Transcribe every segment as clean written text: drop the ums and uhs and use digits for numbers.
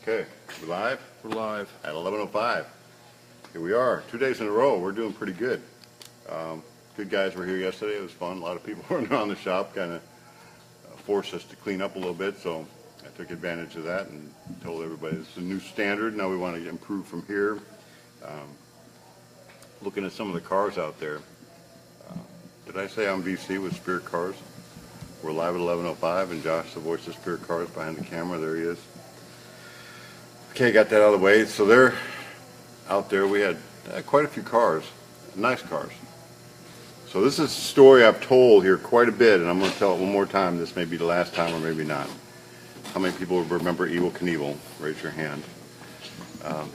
Okay, we live? We're live. At 11:05. Here we are, 2 days in a row. We're doing pretty good. Good guys were here yesterday. It was fun. A lot of people were around the shop, kind of forced us to clean up a little bit, so I took advantage of that and told everybody it's a new standard. Now we want to improve from here. Looking at some of the cars out there. Did I say I'm VC with Spirit Cars? We're live at 11:05, and Josh, the voice of Spirit Cars, behind the camera. There he is. Okay, got that out of the way. So they're out there. We had quite a few cars, nice cars. So this is a story I've told here quite a bit, and I'm going to tell it one more time. This may be the last time, or maybe not. How many people remember Evel Knievel? Raise your hand.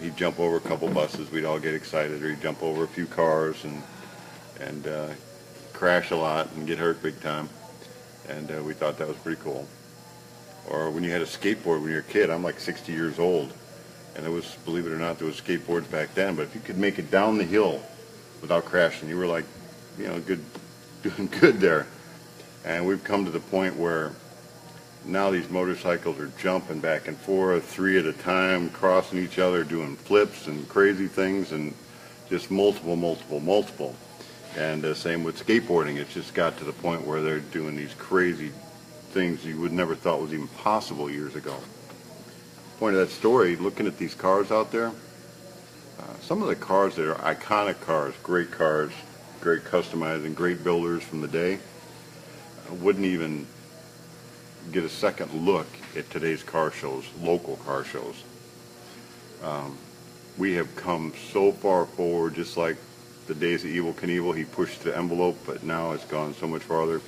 He'd jump over a couple buses. We'd all get excited, or he'd jump over a few cars and crash a lot and get hurt big time. And we thought that was pretty cool. Or when you had a skateboard when you were a kid. I'm like 60 years old. And there was, believe it or not, there was skateboards back then. But if you could make it down the hill without crashing, you were like, you know, doing good there. And we've come to the point where now these motorcycles are jumping back and forth, 3 at a time, crossing each other, doing flips and crazy things, and just multiple. And same with skateboarding. It's just got to the point where they're doing these crazy things you would never thought was even possible years ago. Point of that story, looking at these cars out there, some of the cars that are iconic cars, great customizing, great builders from the day, wouldn't even get a second look at today's car shows, local car shows. We have come so far forward, just like the days of Evel Knievel. He pushed the envelope, but now it's gone so much farther.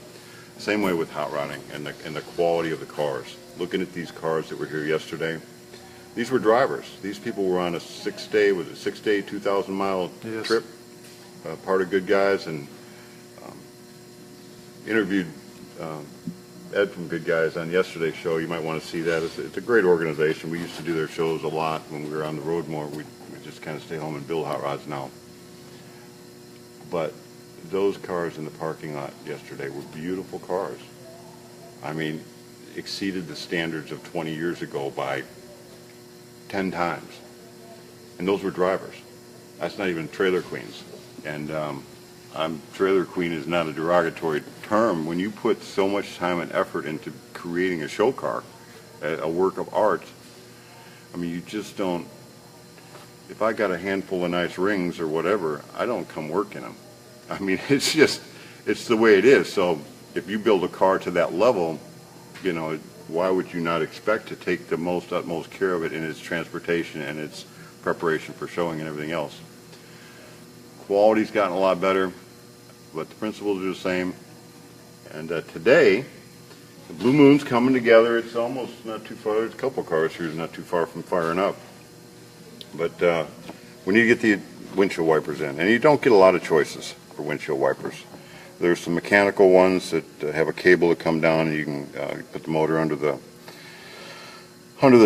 Same way with hot rodding and the quality of the cars. Looking at these cars that were here yesterday, these were drivers. These people were on a 6-day, 2,000-mile Yes. trip, part of Good Guys, and interviewed Ed from Good Guys on yesterday's show. You might want to see that. It's a great organization. We used to do their shows a lot when we were on the road more. We just kind of stay home and build hot rods now. But those cars in the parking lot yesterday were beautiful cars. I mean, exceeded the standards of 20 years ago by 10 times. And those were drivers. That's not even trailer queens. And trailer queen is not a derogatory term. When you put so much time and effort into creating a show car, a work of art, I mean, you just don't, if I got a handful of nice rings or whatever, I don't come work in them. I mean, it's the way it is. So if you build a car to that level, you know, why would you not expect to take the utmost care of it in its transportation and its preparation for showing and everything else? Quality's gotten a lot better, but the principles are the same. And today, the Blue Moon's coming together. It's almost not too far. There's a couple cars here not too far from firing up. But when you get the windshield wipers in, and you don't get a lot of choices for windshield wipers. There's some mechanical ones that have a cable that come down, and you can put the motor under the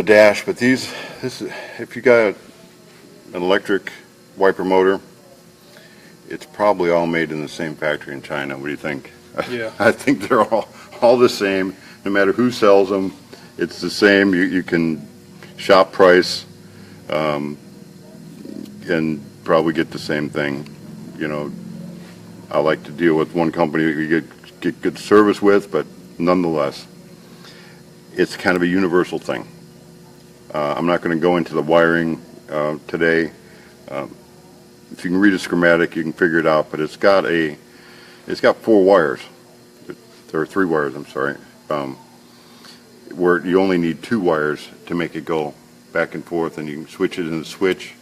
dash. But if you got an electric wiper motor, it's probably all made in the same factory in China. What do you think? Yeah. I think they're all the same. No matter who sells them, it's the same. You can shop price and probably get the same thing. You know, I like to deal with one company that you get good service with, but nonetheless, it's kind of a universal thing. I'm not going to go into the wiring today. If you can read a schematic, you can figure it out. But it's got 4 wires. There are 3 wires. I'm sorry. Where you only need 2 wires to make it go back and forth, and you can switch it in the switch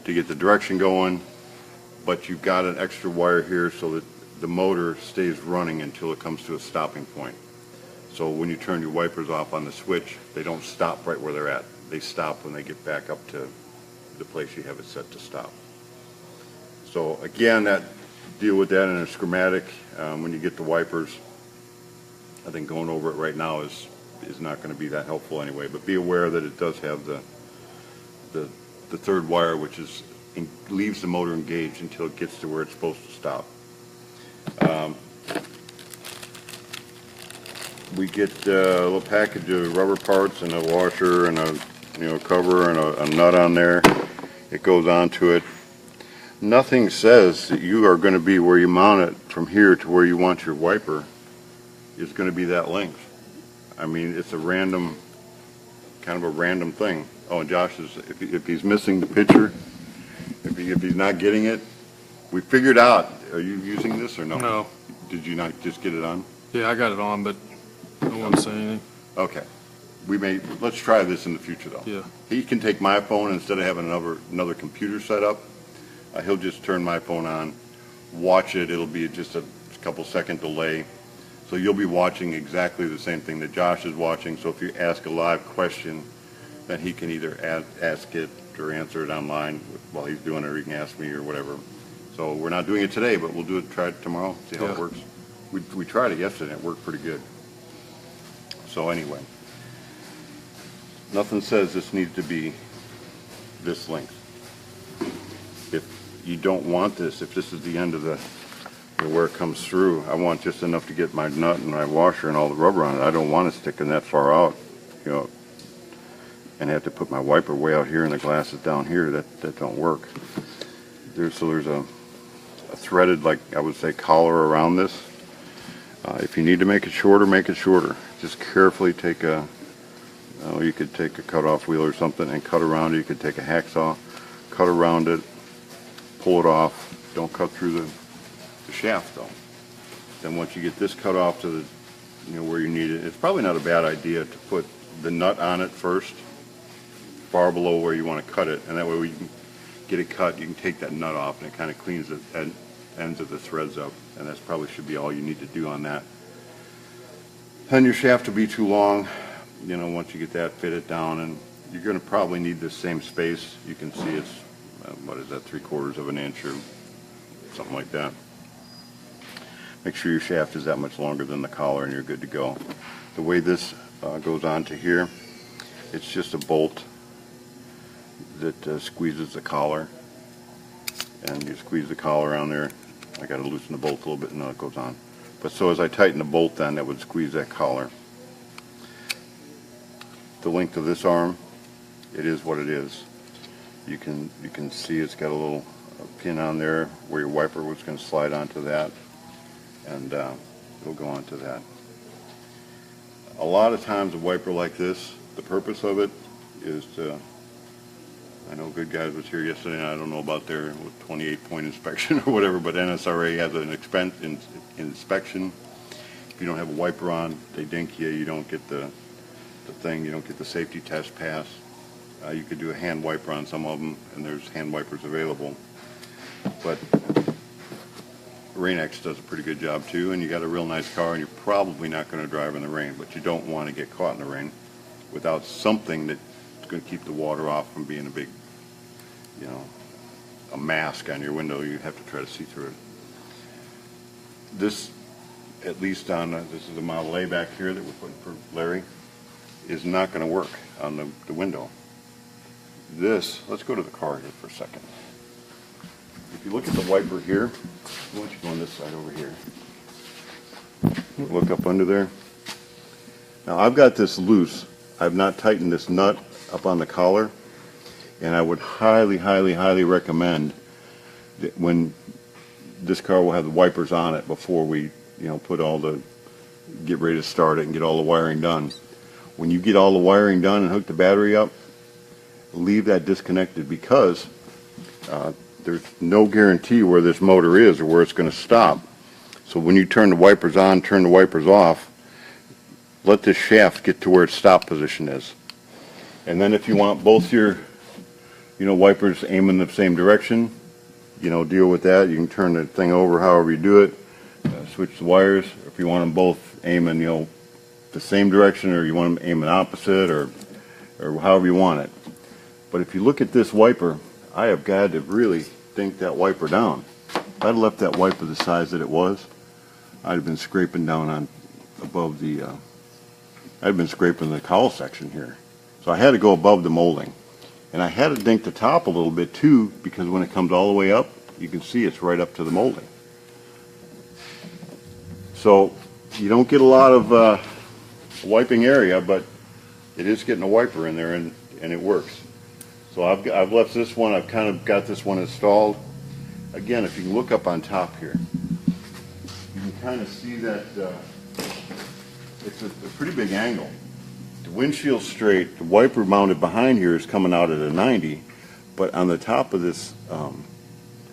to get the direction going. But you've got an extra wire here so that the motor stays running until it comes to a stopping point. So when you turn your wipers off on the switch, they don't stop right where they're at. They stop when they get back up to the place you have it set to stop. So again, deal with that in a schematic. When you get the wipers, I think going over it right now is not going to be that helpful anyway. But be aware that it does have the 3rd wire, which leaves the motor engaged until it gets to where it's supposed to stop. We get a little package of rubber parts and a washer and a cover and a nut on there. It goes onto it. Nothing says that you are going to be where you mount it from here to where you want your wiper is going to be that length. I mean, it's a random, kind of a random thing. Oh, and Josh is, if he's missing the picture, if he's not getting it, we figured out. Are you using this or no? No. Did you not just get it on? Yeah, I got it on, but no one's saying anything. Okay. Let's try this in the future though. Yeah. He can take my phone instead of having another computer set up. He'll just turn my phone on, watch it. It'll be just a couple second delay. So you'll be watching exactly the same thing that Josh is watching. So if you ask a live question, then he can either ask it or answer it online while he's doing it, or he can ask me or whatever. So we're not doing it today, but we'll try it tomorrow, see how it works. We tried it yesterday, it worked pretty good. So anyway, nothing says this needs to be this length. If you don't want this, if this is the end of where it comes through, I want just enough to get my nut and my washer and all the rubber on it. I don't want it sticking that far out, and have to put my wiper way out here and the glass is down here. That don't work. So there's a threaded, like I would say, collar around this. If you need to make it shorter, make it shorter. Just carefully take you could take a cut-off wheel or something and cut around it. You could take a hacksaw, cut around it, pull it off. Don't cut through the shaft though. Then once you get this cut off to where you need it, it's probably not a bad idea to put the nut on it first, far below where you want to cut it, and that way when you can get it cut, you can take that nut off and it kind of cleans the ends of the threads up, and that's probably should be all you need to do on that. Then your shaft will be too long, once you get that fitted down, and you're going to probably need the same space. You can see it's, what is that, 3/4 of an inch or something like that. Make sure your shaft is that much longer than the collar and you're good to go. The way this goes on to here, it's just a bolt that squeezes the collar, and you squeeze the collar on there. I got to loosen the bolt a little bit and then it goes on. But so as I tighten the bolt, then that would squeeze that collar. The length of this arm, it is what it is. You can see it's got a little pin on there where your wiper was going to slide onto that, and it'll go onto that. A lot of times a wiper like this, the purpose of it is to, I know Good Guys was here yesterday, and I don't know about their 28-point inspection or whatever, but NSRA has an inspection. If you don't have a wiper on, they dink you. You don't get the thing. You don't get the safety test pass. You could do a hand wiper on some of them, and there's hand wipers available. But Rain-X does a pretty good job too, and you got a real nice car, and you're probably not going to drive in the rain, but you don't want to get caught in the rain without something that's going to keep the water off from being a big, a mask on your window. You have to try to see through it. This, at least on, this is the Model A back here that we're putting for Larry, is not going to work on the window. This, let's go to the car here for a second. If you look at the wiper here, why don't you go on this side over here? Look up under there. Now I've got this loose. I've not tightened this nut up on the collar, and I would highly, highly, highly recommend that when this car will have the wipers on it before we, put get ready to start it and get all the wiring done. When you get all the wiring done and hook the battery up, leave that disconnected, because there's no guarantee where this motor is or where it's going to stop. So when you turn the wipers on, turn the wipers off, let this shaft get to where its stop position is. And then if you want both your wipers aiming the same direction, deal with that. You can turn the thing over however you do it, switch the wires. If you want them both aiming the same direction, or you want them aiming opposite, or however you want it. But if you look at this wiper, I have got to really dink that wiper down. If I'd left that wiper the size that it was, I'd have been scraping down on above the, I'd been scraping the cowl section here. So I had to go above the molding. And I had to dink the top a little bit too, because when it comes all the way up, you can see it's right up to the molding. So you don't get a lot of wiping area, but it is getting a wiper in there, and and it works. So I've left this one, I've kind of got this one installed. Again, if you can look up on top here, you can kind of see that it's a pretty big angle. The windshield's straight, the wiper mounted behind here is coming out at a 90, but on the top of this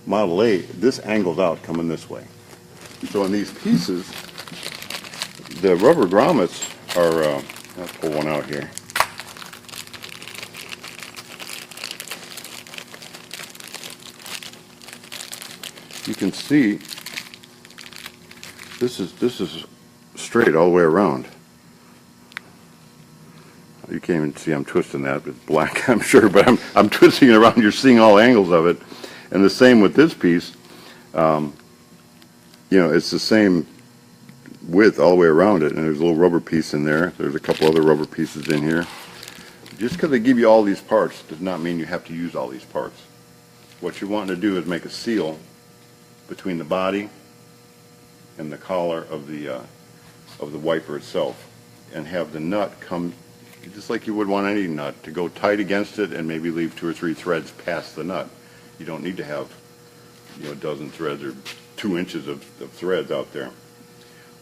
Model A, this angles out coming this way. So in these pieces, the rubber grommets are, I'll pull one out here. You can see this is straight all the way around. You can't even see I'm twisting that. It's black, I'm sure, but I'm twisting it around. You're seeing all angles of it. And the same with this piece. You know, it's the same width all the way around it, and there's a little rubber piece in there. There's a couple other rubber pieces in here. Just because they give you all these parts does not mean you have to use all these parts. What you're wanting to do is make a seal between the body and the collar of the wiper itself, and have the nut come just like you would want any nut to go tight against it, and maybe leave 2 or 3 threads past the nut. You don't need to have, you know, a dozen threads or 2 inches of threads out there.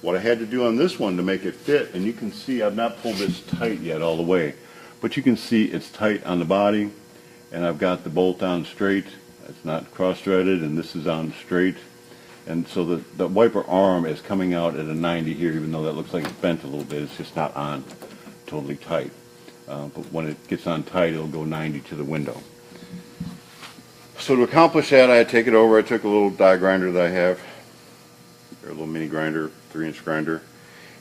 What I had to do on this one to make it fit, and you can see I've not pulled this tight yet all the way, but you can see it's tight on the body, and I've got the bolt on straight. It's not cross-threaded, and this is on straight. And so the wiper arm is coming out at a 90 here, even though that looks like it's bent a little bit. It's just not on totally tight. But when it gets on tight, it'll go 90 to the window. So to accomplish that, I had to take it over. I took a little die grinder that I have, or a little mini grinder, 3-inch grinder,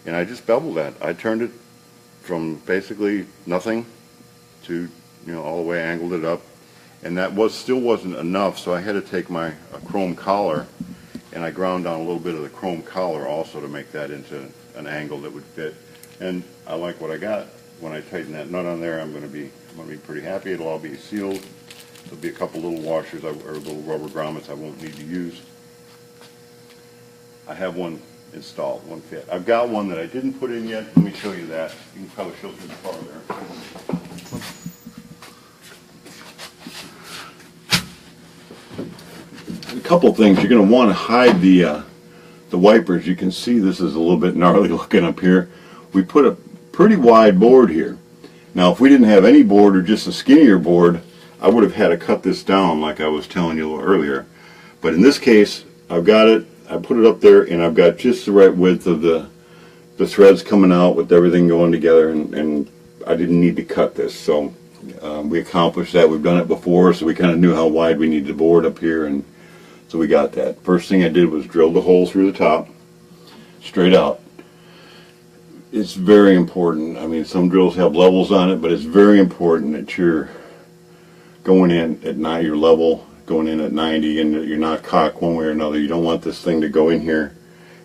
and I just beveled that. I turned it from basically nothing to, you know, all the way, angled it up, and that still wasn't enough. So I had to take my chrome collar, and I ground down a little bit of the chrome collar also to make that into an angle that would fit. And I like what I got. When I tighten that nut on there, I'm going to be pretty happy. It'll all be sealed. There'll be a couple little washers or little rubber grommets I won't need to use. I have one installed, one fit. I've got one that I didn't put in yet. Let me show you that. You can probably show through the car there. A couple things. You're going to want to hide the wipers. You can see this is a little bit gnarly looking up here. We put a pretty wide board here. Now, if we didn't have any board or just a skinnier board, I would have had to cut this down like I was telling you a little earlier. But in this case, I've got it, I put it up there, and I've got just the right width of the threads coming out with everything going together, and I didn't need to cut this. So we accomplished that. We've done it before, so we kind of knew how wide we needed the board up here, and so we got that. First thing I did was drill the hole through the top, straight out. It's very important. I mean, some drills have levels on it, but it's very important that you're going in at your level, going in at 90, and you're not cocked one way or another. You don't want this thing to go in here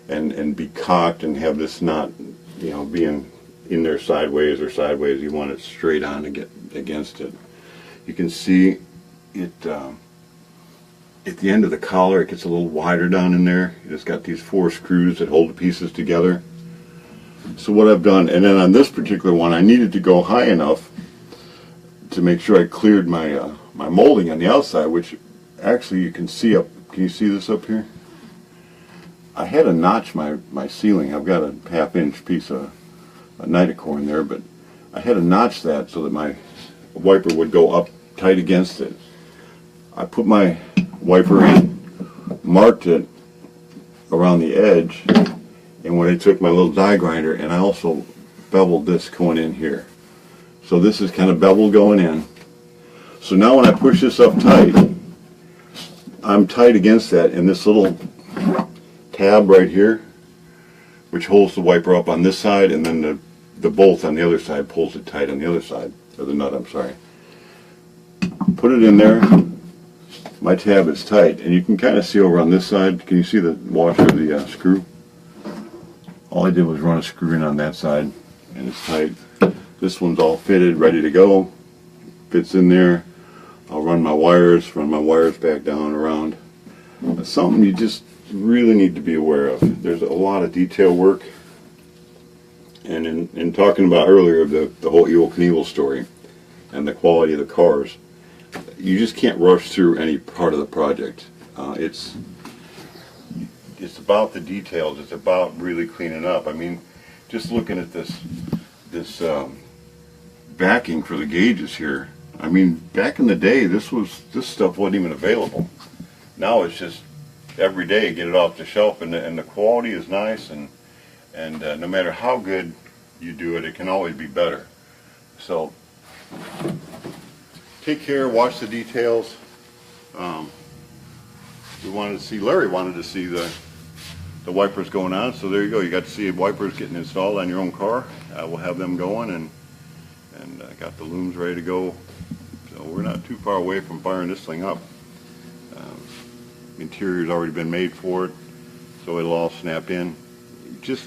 and be cocked and have this not, you know, being in there sideways or sideways. You want it straight on to get against it. You can see it at the end of the collar. It gets a little wider down in there. It's got these 4 screws that hold the pieces together. So what I've done, and then on this particular one, I needed to go high enough to make sure I cleared my my molding on the outside, which actually you can see up. Can you see this up here? I had to notch my ceiling. I've got a 1/2-inch piece of nitacore in there, but I had to notch that so that my wiper would go up tight against it. I put my wiper in, marked it around the edge, and when I took my little die grinder, and I also beveled this going in here. So this is kind of beveled going in. So now when I push this up tight, I'm tight against that, and this little tab right here, which holds the wiper up on this side, and then the bolt on the other side pulls it tight on the other side, or the nut, I'm sorry. Put it in there. My tab is tight, and you can kind of see over on this side. Can you see the washer of the screw? All I did was run a screw in on that side, and it's tight. This one's all fitted, ready to go. Fits in there. I'll run my wires back down around. That's something you just really need to be aware of. There's a lot of detail work. And in talking about earlier the whole Evel Knievel story, and the quality of the cars, you just can't rush through any part of the project. It's about the details. It's about really cleaning up. I mean, just looking at this backing for the gauges here. I mean, back in the day, this stuff wasn't even available. Now it's just every day get it off the shelf, and the quality is nice, and no matter how good you do it, it can always be better. So take care, watch the details. Larry wanted to see the wipers going on, so there you go. You got to see wipers getting installed on your own car. We'll have them going, and got the looms ready to go. So we're not too far away from firing this thing up. Interior's already been made for it, so it'll all snap in. Just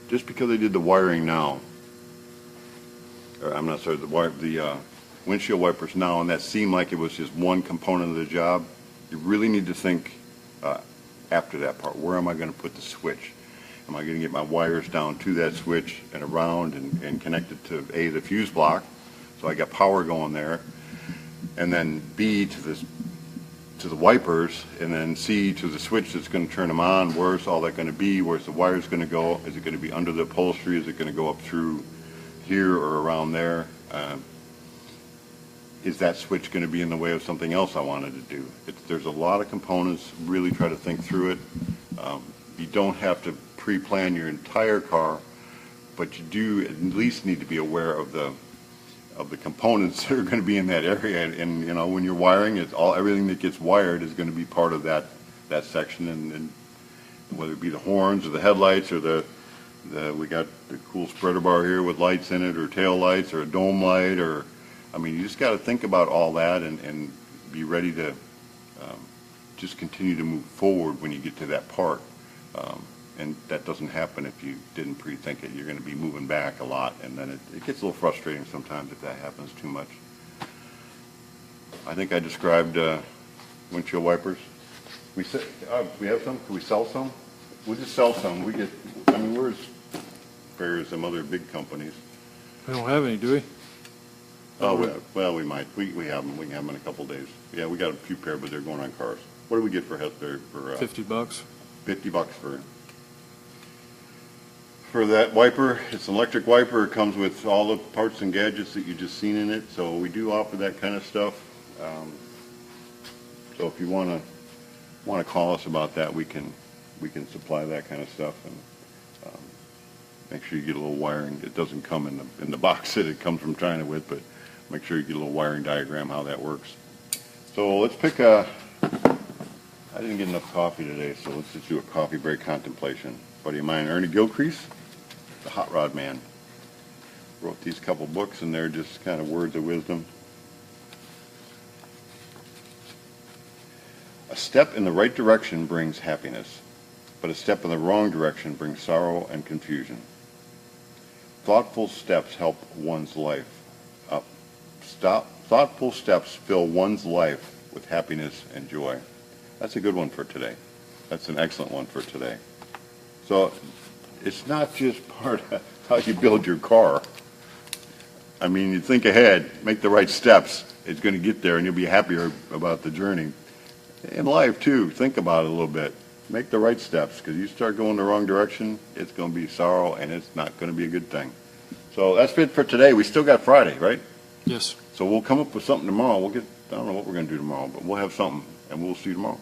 because they did the wiring now, or I'm not sorry, the windshield wipers now, and that seemed like it was just one component of the job. You really need to think after that part. Where am I going to put the switch? Am I going to get my wires down to that switch and around and connect it to A, the fuse block, so I got power going there, and then B, to the wipers, and then C, to the switch that's going to turn them on. Where's all that going to be? Where's the wires going to go? Is it going to be under the upholstery? Is it going to go up through here or around there? Is that switch going to be in the way of something else I wanted to do? There's a lot of components. Really try to think through it. You don't have to pre-plan your entire car, but you do at least need to be aware of the components that are going to be in that area. And you know, when you're wiring, everything that gets wired is going to be part of that section, and whether it be the horns or the headlights or we got the cool spreader bar here with lights in it, or tail lights, or a dome light, or I mean, you just got to think about all that and be ready to just continue to move forward when you get to that part. And that doesn't happen if you didn't pre-think it. You're going to be moving back a lot, and then it gets a little frustrating sometimes if that happens too much. I think I described windshield wipers. We have some. Can we sell some? We'll just sell some. We're as fair as some other big companies. We don't have any, do we? Oh, well, we might. We have them. We can have them in a couple days. Yeah, we got a few pair, but they're going on cars. What do we get for $50? $50 for that wiper. It's an electric wiper. It comes with all the parts and gadgets that you just seen in it. So we do offer that kind of stuff. So if you want to call us about that, we can supply that kind of stuff, and make sure you get a little wiring. It doesn't come in the box that it comes from China with, but make sure you get a little wiring diagram how that works. So let's pick I didn't get enough coffee today, so let's just do a coffee break contemplation. Buddy of mine, Ernie Gilcrease, the hot rod man, wrote these couple books, and they're just kind of words of wisdom. A step in the right direction brings happiness, but a step in the wrong direction brings sorrow and confusion. Thoughtful steps help one's life. Thoughtful steps fill one's life with happiness and joy. That's a good one for today. That's an excellent one for today. So it's not just part of how you build your car. I mean, you think ahead, make the right steps. It's going to get there, and you'll be happier about the journey. In life, too, think about it a little bit. Make the right steps, because you start going the wrong direction, it's going to be sorrow, and it's not going to be a good thing. So that's it for today. We still got Friday, right? Yes. So we'll come up with something tomorrow. I don't know what we're going to do tomorrow, but we'll have something, and we'll see you tomorrow.